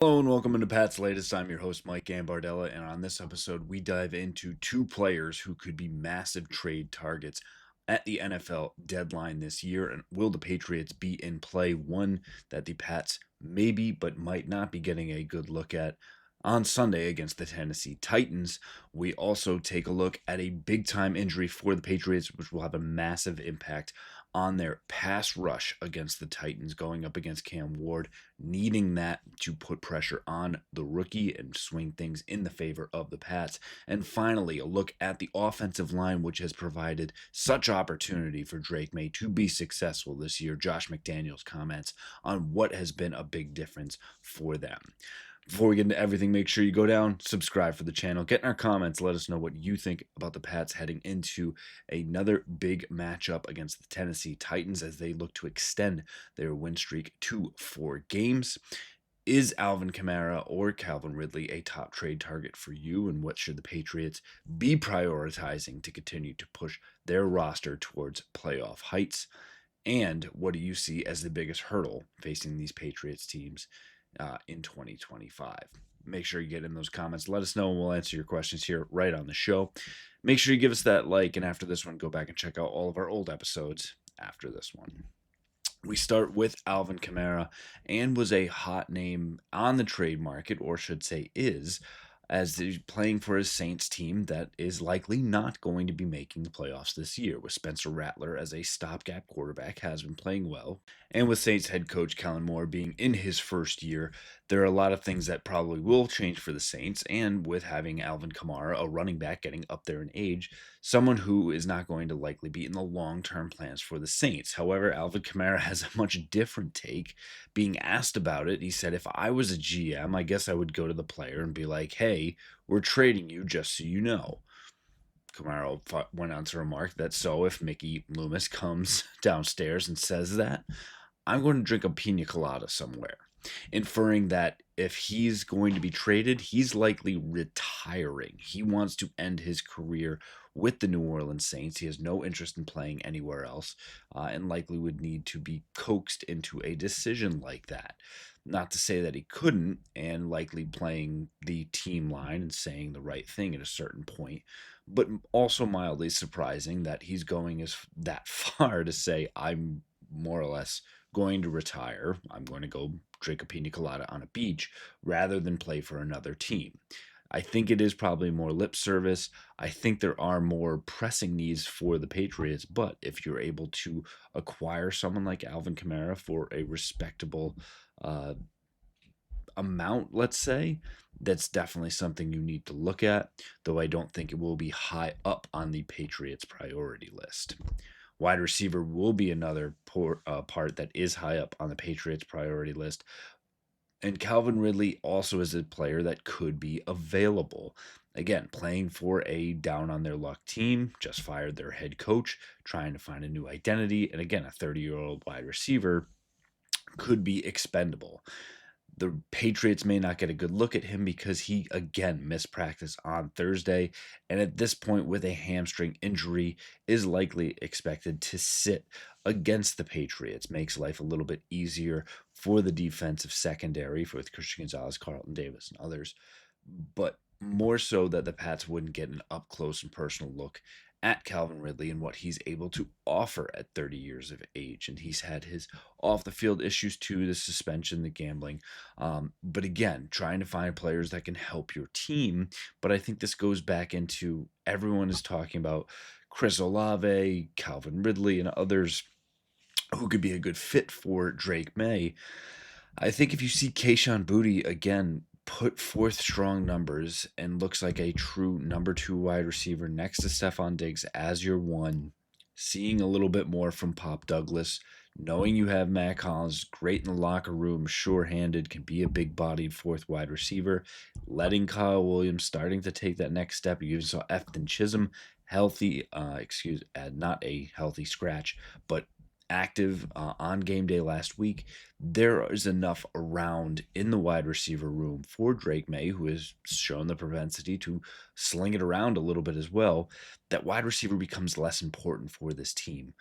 Hello and welcome into Pat's Latest. I'm your host, Mike Gambardella, and on this episode, we dive into two players who could be massive trade targets at the NFL deadline this year. And will the Patriots be in play? One that the Pats maybe but might not be getting a good look at on Sunday against the Tennessee Titans. We also take a look at a big time injury for the Patriots, which will have a massive impact on their pass rush against the Titans, going up against Cam Ward, needing that to put pressure on the rookie and swing things in the favor of the Pats. And finally, a look at the offensive line, which has provided such opportunity for Drake May to be successful this year. Josh McDaniels comments on what has been a big difference for them. Before we get into everything, make sure you go down, subscribe for the channel, get in our comments, let us know what you think about the Pats heading into another big matchup against the Tennessee Titans as they look to extend their win streak to 4 games. Is Alvin Kamara or Calvin Ridley a top trade target for you, and what should the Patriots be prioritizing to continue to push their roster towards playoff heights? And what do you see as the biggest hurdle facing these Patriots teams in 2025? Make sure you get in those comments. Let us know, and we'll answer your questions here right on the show. Make sure you give us that like, and after this one, go back and check out all of our old episodes after this one. We start with Alvin Kamara, and was a hot name on the trade market, or should say is, as he's playing for his Saints team that is likely not going to be making the playoffs this year, with Spencer Rattler as a stopgap quarterback, has been playing well. And with Saints head coach Kellen Moore being in his first year, there are a lot of things that probably will change for the Saints. And with having Alvin Kamara, a running back getting up there in age, someone who is not going to likely be in the long-term plans for the Saints. However, Alvin Kamara has a much different take. Being asked about it, he said, if I was a GM, I guess I would go to the player and be like, hey, we're trading you just so you know. Kamara went on to remark that, so if Mickey Loomis comes downstairs and says that, I'm going to drink a pina colada somewhere, inferring that if he's going to be traded, he's likely retiring. He wants to end his career with the New Orleans Saints. He has no interest in playing anywhere else, and likely would need to be coaxed into a decision like that. Not to say that he couldn't, and likely playing the team line and saying the right thing at a certain point, but also mildly surprising that he's going as that far to say, I'm more or less going to retire. I'm going to go drink a pina colada on a beach rather than play for another team. I think it is probably more lip service. I think there are more pressing needs for the Patriots, but if you're able to acquire someone like Alvin Kamara for a respectable uh, amount, let's say, that's definitely something you need to look at, though I don't think it will be high up on the Patriots' priority list. Wide receiver will be another part that is high up on the Patriots' priority list. And Calvin Ridley also is a player that could be available. Again, playing for a down on their luck team, just fired their head coach, trying to find a new identity. And again, a 30-year-old wide receiver could be expendable. The Patriots may not get a good look at him because he again missed practice on Thursday, and at this point with a hamstring injury is likely expected to sit against the Patriots. Makes life a little bit easier for the defensive secondary with Christian Gonzalez, Carlton Davis, and others, but more so that the Pats wouldn't get an up close and personal look at Calvin Ridley and what he's able to offer at 30 years of age. And he's had his off the field issues too, the suspension, the gambling. But again, trying to find players that can help your team. But I think this goes back into everyone is talking about Chris Olave, Calvin Ridley, and others who could be a good fit for Drake May. I think if you see Kayshon Boutte again put forth strong numbers and looks like a true number 2 wide receiver next to Stephon Diggs as your one, seeing a little bit more from Pop Douglas, knowing you have Matt Collins, great in the locker room, sure-handed, can be a big-bodied fourth wide receiver, letting Kyle Williams starting to take that next step. You even saw Efton Chisholm healthy, not a healthy scratch, but active on game day last week. There is enough around in the wide receiver room for Drake May, who has shown the propensity to sling it around a little bit as well, that wide receiver becomes less important for this team.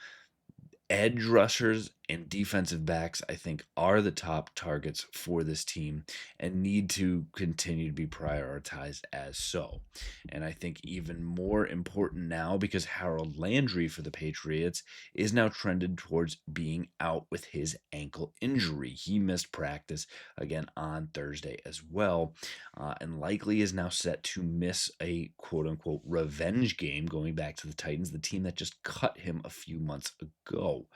Edge rushers and defensive backs, I think, are the top targets for this team and need to continue to be prioritized as so. And I think even more important now because Harold Landry for the Patriots is now trended towards being out with his ankle injury. He missed practice again on Thursday as well, and likely is now set to miss a quote unquote revenge game going back to the Titans, the team that just cut him a few months ago.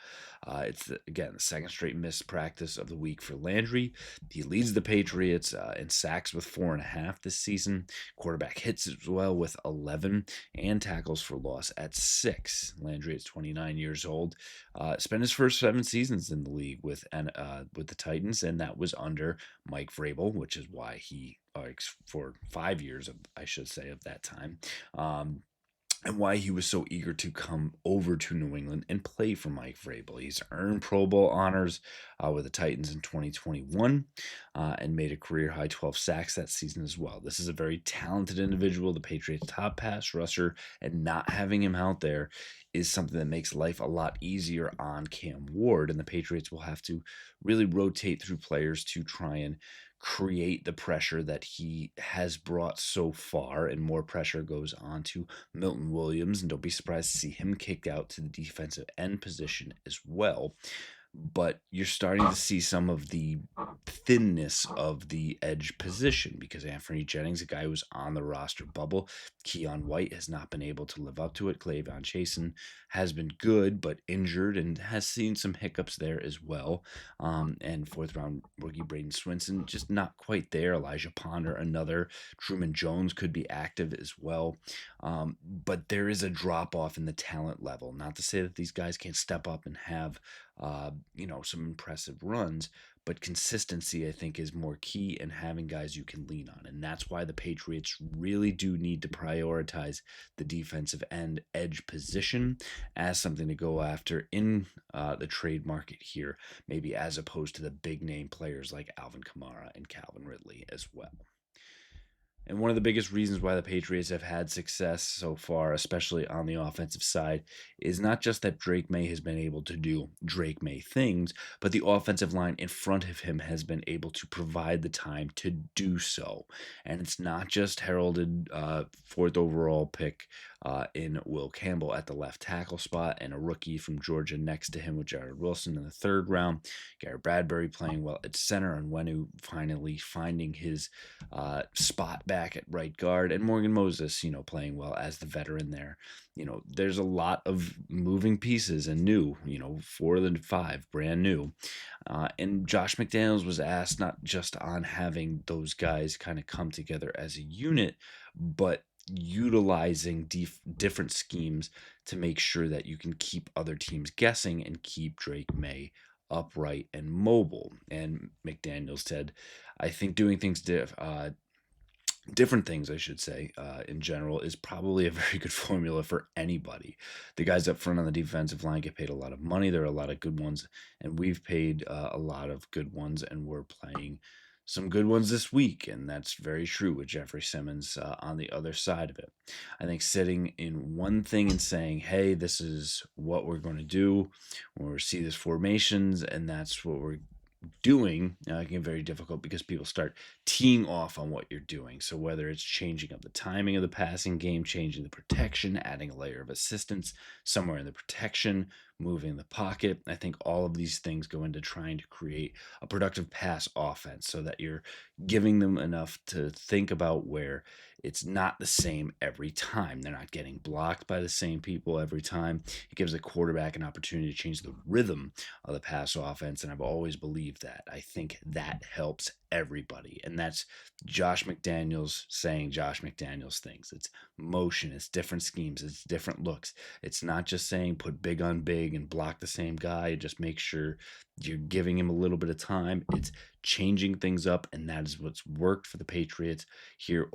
It's again the second straight missed practice of the week for Landry. He leads the Patriots in sacks with 4.5 this season. Quarterback hits as well with 11, and tackles for loss at 6. Landry is 29 years old. Spent his first 7 seasons in the league with the Titans, and that was under Mike Vrabel, which is why he for 5 years of, I should say, of that time. And why he was so eager to come over to New England and play for Mike Vrabel. He's earned Pro Bowl honors with the Titans in 2021 and made a career high 12 sacks that season as well. This is a very talented individual, the Patriots' top pass rusher, and not having him out there is something that makes life a lot easier on Cam Ward, and the Patriots will have to really rotate through players to try and create the pressure that he has brought so far, and more pressure goes on to Milton Williams, and don't be surprised to see him kicked out to the defensive end position as well. But you're starting to see some of the thinness of the edge position because Anthony Jennings, a guy who was on the roster bubble, Keon White has not been able to live up to it. Clavon Chasen has been good but injured and has seen some hiccups there as well. And fourth round rookie Braden Swinson just not quite there. Elijah Ponder, another. Truman Jones could be active as well. But there is a drop off in the talent level. Not to say that these guys can't step up and have some impressive runs, but consistency, I think, is more key, and having guys you can lean on. And that's why the Patriots really do need to prioritize the defensive end edge position as something to go after in the trade market here, maybe as opposed to the big name players like Alvin Kamara and Calvin Ridley as well. And one of the biggest reasons why the Patriots have had success so far, especially on the offensive side, is not just that Drake May has been able to do Drake May things, but the offensive line in front of him has been able to provide the time to do so. And it's not just heralded fourth overall pick in Will Campbell at the left tackle spot, and a rookie from Georgia next to him with Jared Wilson in the third round. Garrett Bradbury playing well at center, and Wenu finally finding his spot back at right guard, and Morgan Moses, playing well as the veteran there. There's a lot of moving pieces and new, 4 of the 5 brand new. And Josh McDaniels was asked not just on having those guys kind of come together as a unit, but utilizing different schemes to make sure that you can keep other teams guessing and keep Drake May upright and mobile. And McDaniels said, I think doing things different things, I should say, in general, is probably a very good formula for anybody. The guys up front on the defensive line get paid a lot of money. There are a lot of good ones, and we've paid a lot of good ones, and we're playing some good ones this week, and that's very true with Jeffrey Simmons on the other side of it. I think sitting in one thing and saying, hey, this is what we're going to do, when we see this formations, and that's what we're doing, it can get very difficult because people start teeing off on what you're doing. So whether it's changing up the timing of the passing game, changing the protection, adding a layer of assistance somewhere in the protection, moving the pocket, I think all of these things go into trying to create a productive pass offense so that you're giving them enough to think about where it's not the same every time. They're not getting blocked by the same people every time. It gives the quarterback an opportunity to change the rhythm of the pass offense, and I've always believed that. I think that helps everybody, and that's Josh McDaniels saying Josh McDaniels things. It's motion, it's different schemes, it's different looks. It's not just saying put big on big and block the same guy, just make sure you're giving him a little bit of time. It's changing things up, and that is what's worked for the Patriots here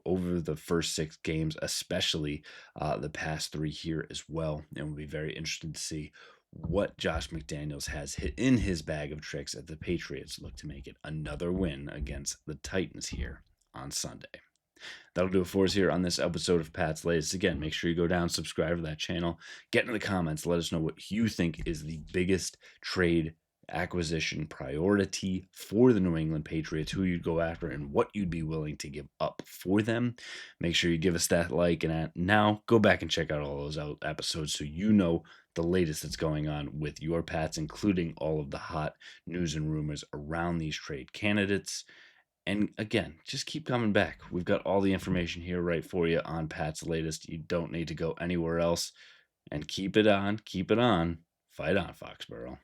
over the first 6 games, especially the past 3 here as well. And we'll be very interested to see what Josh McDaniels has hit in his bag of tricks as the Patriots look to make it another win against the Titans here on Sunday. That'll do it for us here on this episode of Pat's Latest. Again, make sure you go down, subscribe to that channel, get in the comments, let us know what you think is the biggest trade acquisition priority for the New England Patriots, who you'd go after, and what you'd be willing to give up for them. Make sure you give us that like, and now go back and check out all those episodes so you know the latest that's going on with your Pats, including all of the hot news and rumors around these trade candidates. And again, just keep coming back. We've got all the information here right for you on Pat's Latest. You don't need to go anywhere else. And keep it on, fight on, Foxborough.